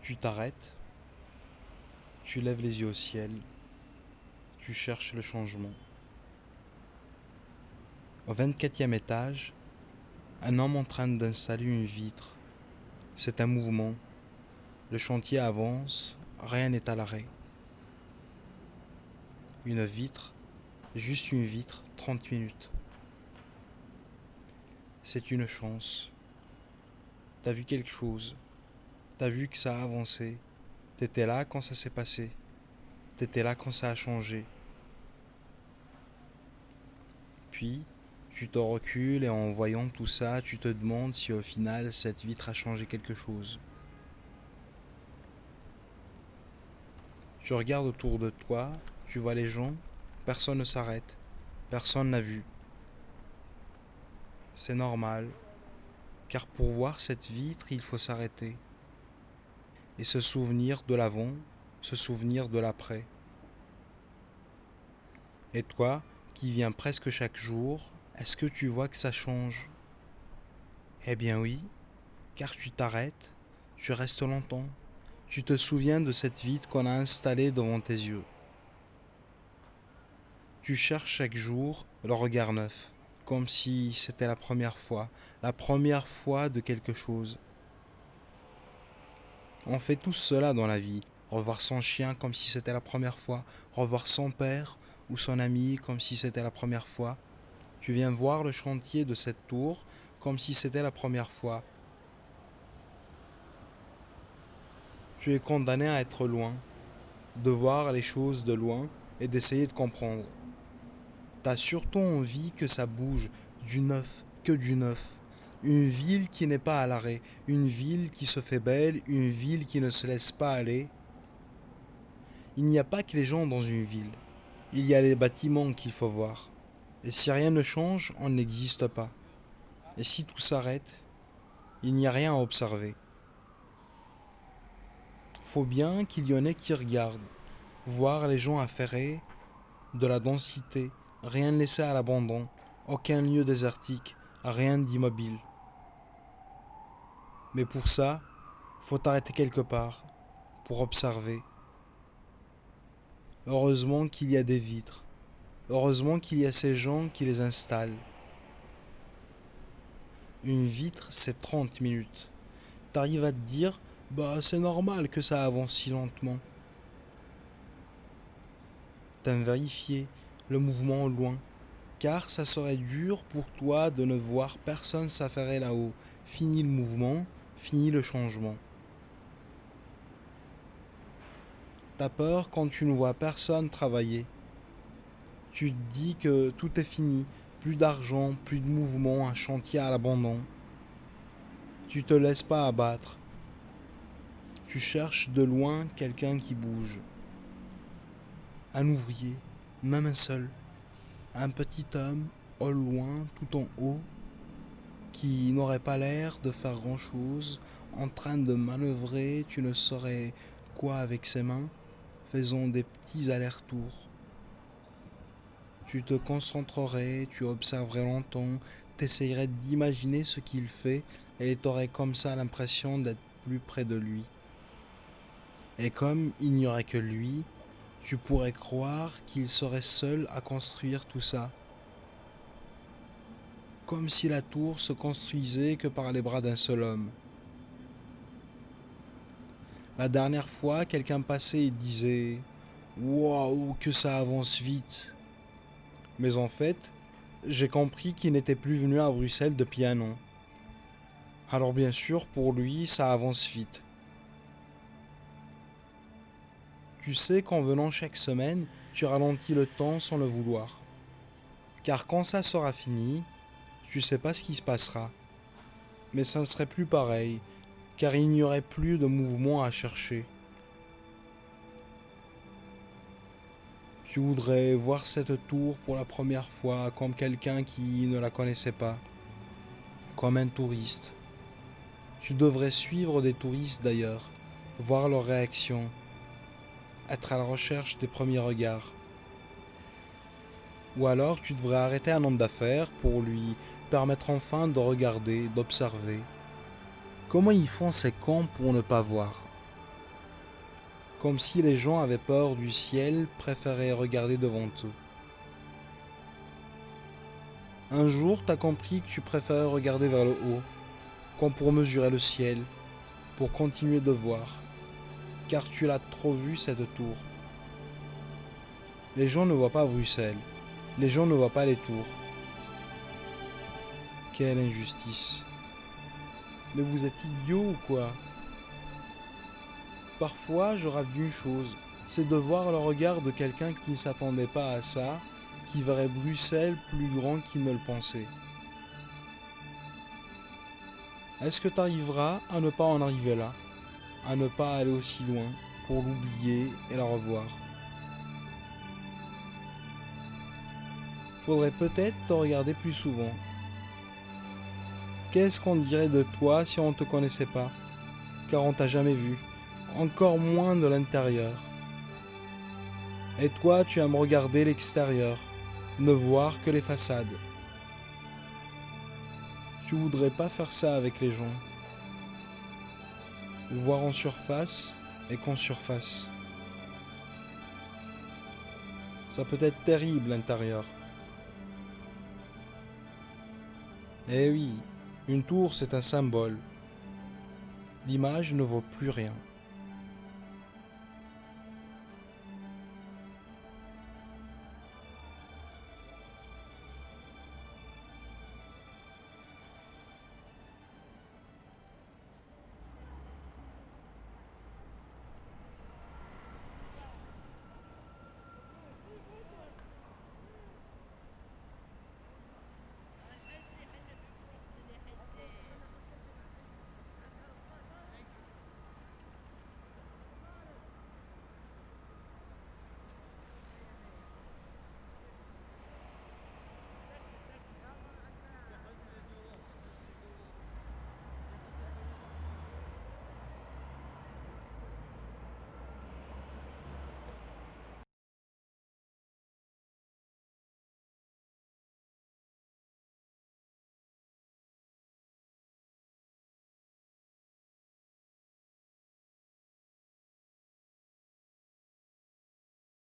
Tu t'arrêtes, tu lèves les yeux au ciel, tu cherches le changement. Au 24e étage, un homme en train d'installer une vitre. C'est un mouvement. Le chantier avance, rien n'est à l'arrêt. Une vitre, juste une vitre, 30 minutes. C'est une chance. T'as vu quelque chose. T'as vu que ça a avancé. T'étais là quand ça s'est passé. T'étais là quand ça a changé. Puis, tu te recules et en voyant tout ça, tu te demandes si au final cette vitre a changé quelque chose. Tu regardes autour de toi, tu vois les gens, personne ne s'arrête, personne n'a vu. C'est normal, car pour voir cette vitre, il faut s'arrêter et se souvenir de l'avant, se souvenir de l'après. Et toi, qui viens presque chaque jour, est-ce que tu vois que ça change? Eh bien oui, car tu t'arrêtes, tu restes longtemps, tu te souviens de cette vitre qu'on a installée devant tes yeux. Tu cherches chaque jour le regard neuf, comme si c'était la première fois de quelque chose. On fait tous cela dans la vie, revoir son chien comme si c'était la première fois, revoir son père ou son ami comme si c'était la première fois. Tu viens voir le chantier de cette tour comme si c'était la première fois. Tu es condamné à être loin, de voir les choses de loin et d'essayer de comprendre. T'as surtout envie que ça bouge, du neuf, que du neuf. Une ville qui n'est pas à l'arrêt, une ville qui se fait belle, une ville qui ne se laisse pas aller. Il n'y a pas que les gens dans une ville, il y a les bâtiments qu'il faut voir. Et si rien ne change, on n'existe pas. Et si tout s'arrête, il n'y a rien à observer. Faut bien qu'il y en ait qui regardent, voir les gens affairés, de la densité, rien laissé à l'abandon, aucun lieu désertique, rien d'immobile. Mais pour ça, faut t'arrêter quelque part, pour observer. Heureusement qu'il y a des vitres. Heureusement qu'il y a ces gens qui les installent. Une vitre, c'est 30 minutes. T'arrives à te dire, bah c'est normal que ça avance si lentement. T'aimes vérifier le mouvement au loin, car ça serait dur pour toi de ne voir personne s'affairer là-haut. Fini le mouvement, fini le changement. T'as peur quand tu ne vois personne travailler. Tu te dis que tout est fini, plus d'argent, plus de mouvement, un chantier à l'abandon. Tu te laisses pas abattre. Tu cherches de loin quelqu'un qui bouge. Un ouvrier, même un seul. Un petit homme, au loin, tout en haut, qui n'aurait pas l'air de faire grand-chose, en train de manœuvrer, tu ne saurais quoi avec ses mains, faisant des petits allers-retours. Tu te concentrerais, tu observerais longtemps, t'essayerais d'imaginer ce qu'il fait et t'aurais comme ça l'impression d'être plus près de lui. Et comme il n'y aurait que lui, tu pourrais croire qu'il serait seul à construire tout ça. Comme si la tour se construisait que par les bras d'un seul homme. La dernière fois, quelqu'un passait et disait Waouh, que ça avance vite. Mais en fait, j'ai compris qu'il n'était plus venu à Bruxelles depuis un an. Alors bien sûr, pour lui, ça avance vite. Tu sais qu'en venant chaque semaine, tu ralentis le temps sans le vouloir. Car quand ça sera fini, tu sais pas ce qui se passera. Mais ça ne serait plus pareil, car il n'y aurait plus de mouvement à chercher. Tu voudrais voir cette tour pour la première fois comme quelqu'un qui ne la connaissait pas, comme un touriste. Tu devrais suivre des touristes d'ailleurs, voir leurs réactions, être à la recherche des premiers regards. Ou alors tu devrais arrêter un homme d'affaires pour lui permettre enfin de regarder, d'observer. Comment ils font ces cons pour ne pas voir? Comme si les gens avaient peur du ciel, préféraient regarder devant eux. Un jour, t'as compris que tu préférais regarder vers le haut, comme pour mesurer le ciel, pour continuer de voir, car tu l'as trop vu cette tour. Les gens ne voient pas Bruxelles, les gens ne voient pas les tours. Quelle injustice. Mais vous êtes idiot ou quoi? Parfois, je rêve d'une chose, c'est de voir le regard de quelqu'un qui ne s'attendait pas à ça, qui verrait Bruxelles plus grand qu'il ne le pensait. Est-ce que tu arriveras à ne pas en arriver là, à ne pas aller aussi loin pour l'oublier et la revoir? Faudrait peut-être te regarder plus souvent. Qu'est-ce qu'on dirait de toi si on ne te connaissait pas, car on t'a jamais vu, encore moins de l'intérieur. Et toi, tu aimes regarder l'extérieur, ne voir que les façades. Tu voudrais pas faire ça avec les gens. Voir en surface et qu'en surface. Ça peut être terrible l'intérieur. Eh oui, une tour c'est un symbole. L'image ne vaut plus rien.